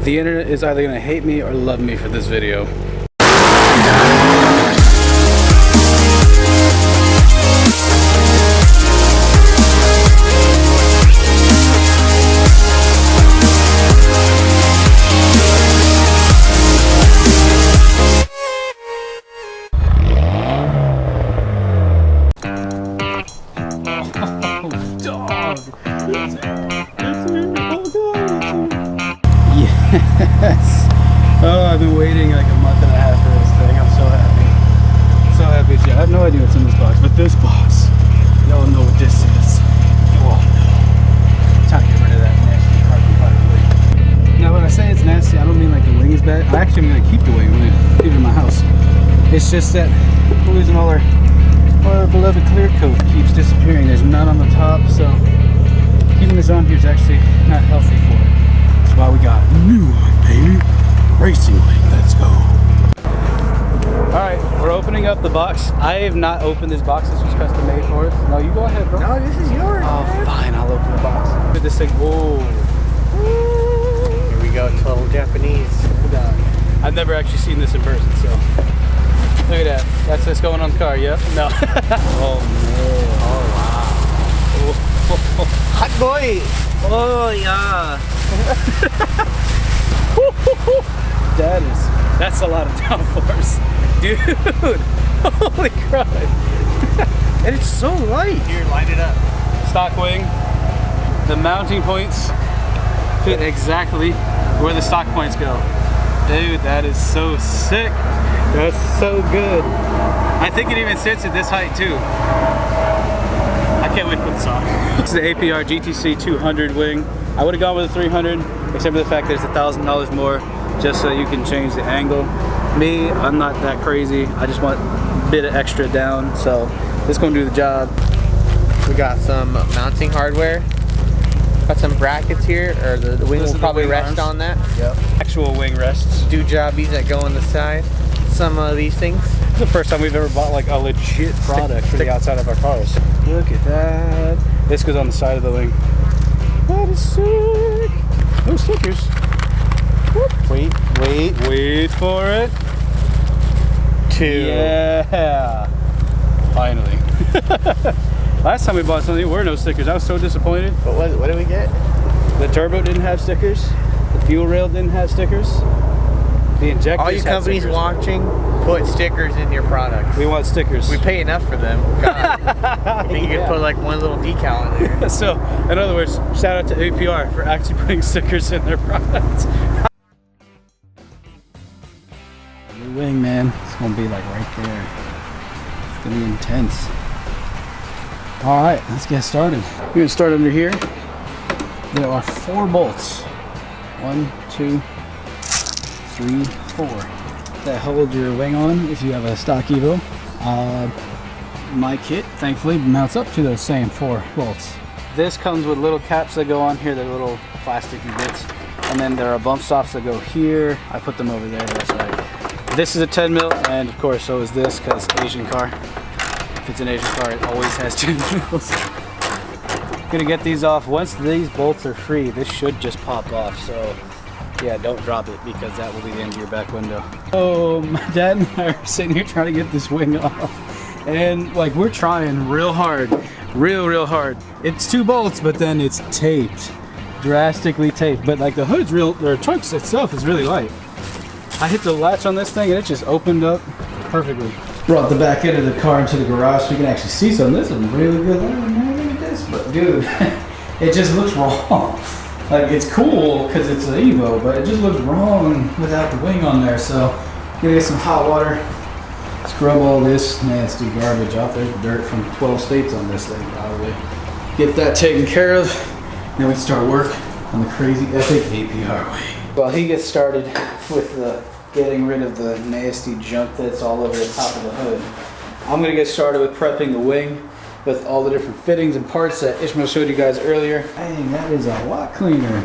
The internet is either gonna hate me or love me for this video. Yes. Oh, I've been waiting like a month and a half for this thing. I'm so happy. So happy. I have no idea what's in this box, but this box, y'all know what this is. You all know. Time to get rid of that nasty carbon fiber wing. Now, when I say it's nasty, I don't mean like the wing is bad. I actually am gonna keep the wing when I leave it in my house. It's just that we're losing all our beloved clear coat keeps disappearing. There's none on the top, so keeping this on here is actually not healthy for it. That's why we got a new one, baby. Racing wing, let's go. Alright, we're opening up the box. I have not opened this box. This was custom made for us. No, you go ahead, bro. No, this is yours. Oh, man. fine, I'll open the box. Look at this thing. Whoa. Here we go, total Japanese. I've never actually seen this in person, so. Look at that. That's what's going on the car, yeah? No. Oh, man. Oh, wow. Hot boy. Oh, yeah. That's a lot of downforce. Dude, holy crap. And it's so light. Here, light it up. Stock wing. The mounting points fit exactly where the stock points go. Dude, that is so sick. That's so good. I think it even sits at this height too. I can't wait to put this on. This is the APR GTC-200 wing. I would have gone with a 300, except for the fact that it's $1,000 more, just so you can change the angle. Me, I'm not that crazy. I just want a bit of extra down, so this is gonna do the job. We got some mounting hardware. Got some brackets here, or the wing will probably rest on that. Yep. Actual wing rests. Do-jobbies that go on the side. Some of these things. It's the first time we've ever bought like a legit product for the outside of our cars. Look at that. This goes on the side of the wing. That is sick. No stickers. Whoop. Wait for it. 2. Yeah. Finally. Last time we bought something, there were no stickers. I was so disappointed. What did we get? The turbo didn't have stickers. The fuel rail didn't have stickers. The injectors. All you companies watching, put stickers in your products. We want stickers. We pay enough for them. God. I think you could put like one little decal in there. So, in other words, shout out to APR for actually putting stickers in their products. New wing, man. It's gonna be like right there. It's gonna be intense. All right, let's get started. We're gonna start under here. There are 4 bolts. 1, 2, 3, 4. That hold your wing on if you have a stock Evo. My kit, thankfully, mounts up to those same 4 bolts. This comes with little caps that go on here. They're little plasticky bits. And then there are bump stops that go here. I put them over there. That's right. This is a 10 mil, and of course, so is this, because Asian car. If it's an Asian car, it always has 10 mils. Gonna get these off. Once these bolts are free, this should just pop off. So yeah, don't drop it, because that will be the end of your back window. Oh, my dad and I are sitting here trying to get this wing off. And like, we're trying real hard, real hard. It's 2 bolts, but then it's taped, drastically taped. But like the hood's the trunk itself is really light. I hit the latch on this thing and it just opened up perfectly. Brought the back end of the car into the garage so we can actually see something. This is really good. Look at this, but dude, it just looks wrong. Like, it's cool because it's an Evo, but it just looks wrong without the wing on there. So, gonna get some hot water, scrub all this nasty garbage off. There's dirt from 12 states on this thing, probably. Get that taken care of, then we can start work on the crazy epic APR wing. While he gets started with the getting rid of the nasty junk that's all over the top of the hood, I'm gonna get started with prepping the wing with all the different fittings and parts that Ishmael showed you guys earlier. Dang, that is a lot cleaner.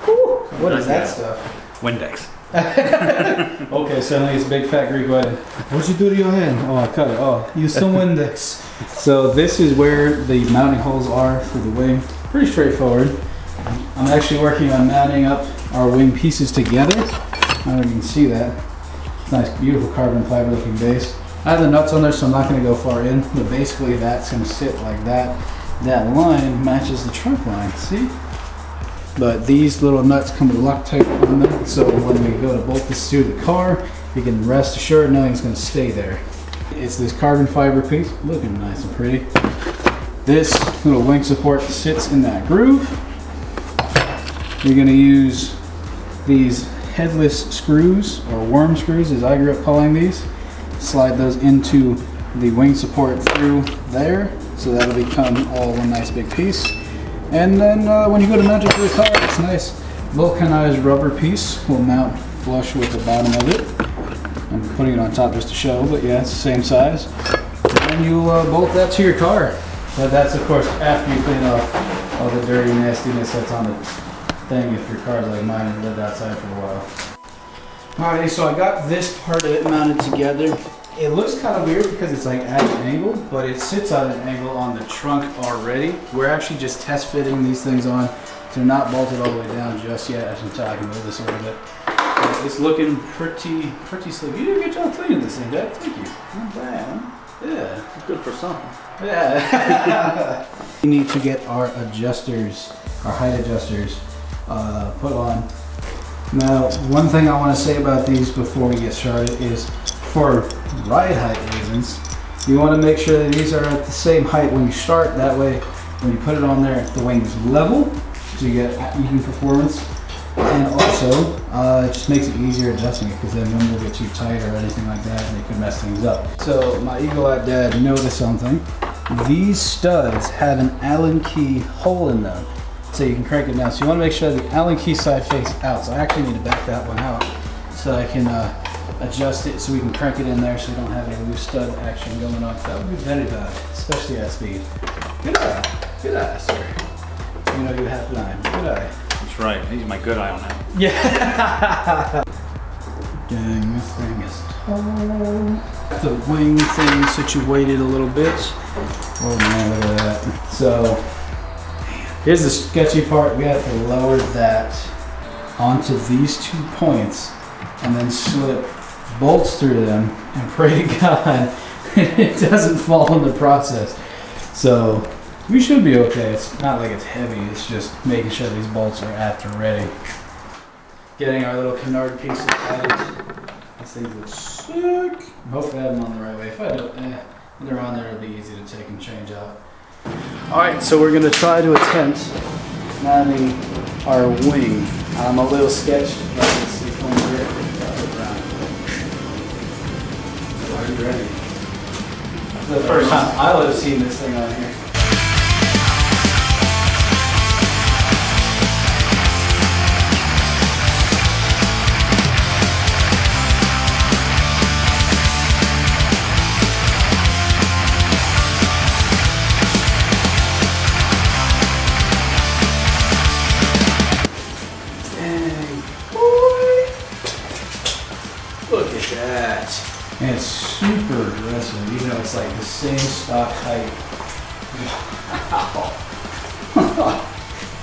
Whew. What is that stuff? Windex. Okay, so it's big fat Greek wedding. What'd you do to your hand? Oh, I cut it. Oh, use some Windex. So this is where the mounting holes are for the wing. Pretty straightforward. I'm actually working on mounting up our wing pieces together. I don't know if you can see that. Nice, beautiful carbon fiber looking base. I have the nuts on there, so I'm not going to go far in, but basically that's going to sit like that. That line matches the trunk line, see? But these little nuts come with Loctite on them, so when we go to bolt this to the car, you can rest assured knowing it's going to stay there. It's this carbon fiber piece, looking nice and pretty. This little wing support sits in that groove. You're going to use these headless screws, or worm screws as I grew up calling these. Slide those into the wing support through there, so that'll become all one nice big piece. And then when you go to mount it to the car, it's nice vulcanized rubber piece will mount flush with the bottom of it. I'm putting it on top just to show, but yeah, it's the same size. And you bolt that to your car. But that's of course after you clean off all the dirty nastiness that's on the thing if your car's like mine and lived outside for a while. Alrighty, so I got this part of it mounted together. It looks kind of weird because it's like at an angle, but it sits at an angle on the trunk already. We're actually just test fitting these things on. They're not bolted all the way down just yet until I can move this a little bit. But it's looking pretty slick. You did a good job cleaning this thing, Dad. Thank you. Not bad, huh? Yeah. Good for something. Yeah. We need to get our adjusters, our height adjusters, put on. Now, one thing I want to say about these before we get started is for ride height reasons, you want to make sure that these are at the same height when you start. That way, when you put it on there, the wing is level, so you get even performance. And also, it just makes it easier adjusting it because then one will get too tight or anything like that and it could mess things up. So my eagle-eyed dad noticed something. These studs have an Allen key hole in them, so you can crank it down. So you want to make sure the Allen key side face out. So I actually need to back that one out so I can adjust it so we can crank it in there so we don't have any loose stud action going on. That would be very bad, especially at speed. Good eye, sir. You know you have line. Good eye. That's right. I use my good eye on that. Yeah. Dang, this thing is tall. The wing thing situated a little bit. Oh man, look at that. So here's the sketchy part. We have to lower that onto these 2 points and then slip bolts through them and pray to God it doesn't fall in the process. So we should be okay. It's not like it's heavy. It's just making sure these bolts are at the ready. Getting our little canard pieces added. These things look sick. Hopefully I have them on the right way. If I don't, when they're on there, it'll be easy to take and change out. Alright, so we're going to try to attempt mounting our wing. I'm a little sketched, but let's see if I'm ready. Are you ready? This is the first time I would have seen this thing on here. Look at that. And it's super aggressive, even though it's like the same stock height.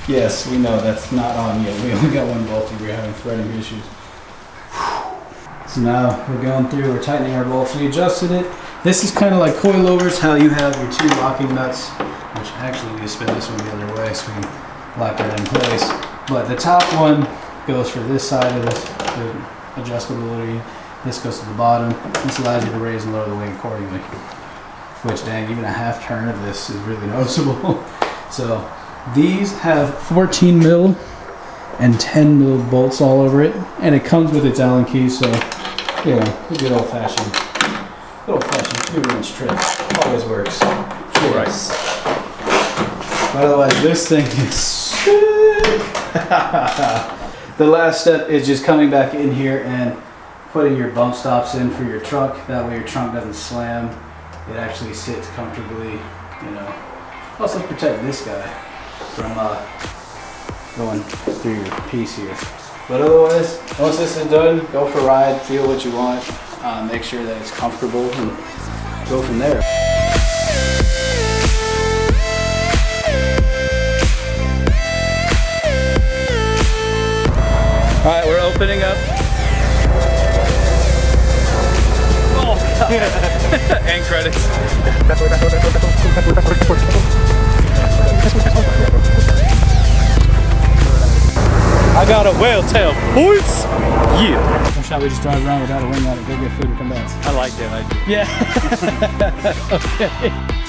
Yes, we know that's not on yet. We only got one bolted. We're having threading issues. So now we're going through, we're tightening our bolts. We adjusted it. This is kind of like coilovers, how you have your 2 locking nuts, which actually we spin this one the other way so we can lock that in place. But the top one goes for this side of the adjustability. This goes to the bottom. This allows you to raise and lower the wing accordingly. Which, dang, even a half turn of this is really noticeable. So these have 14 mil and 10 mil bolts all over it, and it comes with its Allen key. So, you know, a good old-fashioned 2-inch trick always works. Yes. But otherwise, this thing is sick. The last step is just coming back in here and putting your bump stops in for your trunk. That way your trunk doesn't slam. It actually sits comfortably, you know. Also protect this guy from going through your piece here. But otherwise, once this is done, go for a ride, feel what you want, make sure that it's comfortable, and go from there. opening up. Oh. And credits. I got a whale tail, boys! Yeah. Or shall we just drive around without a wing on it, go get food and come back? I like it. Yeah. Okay.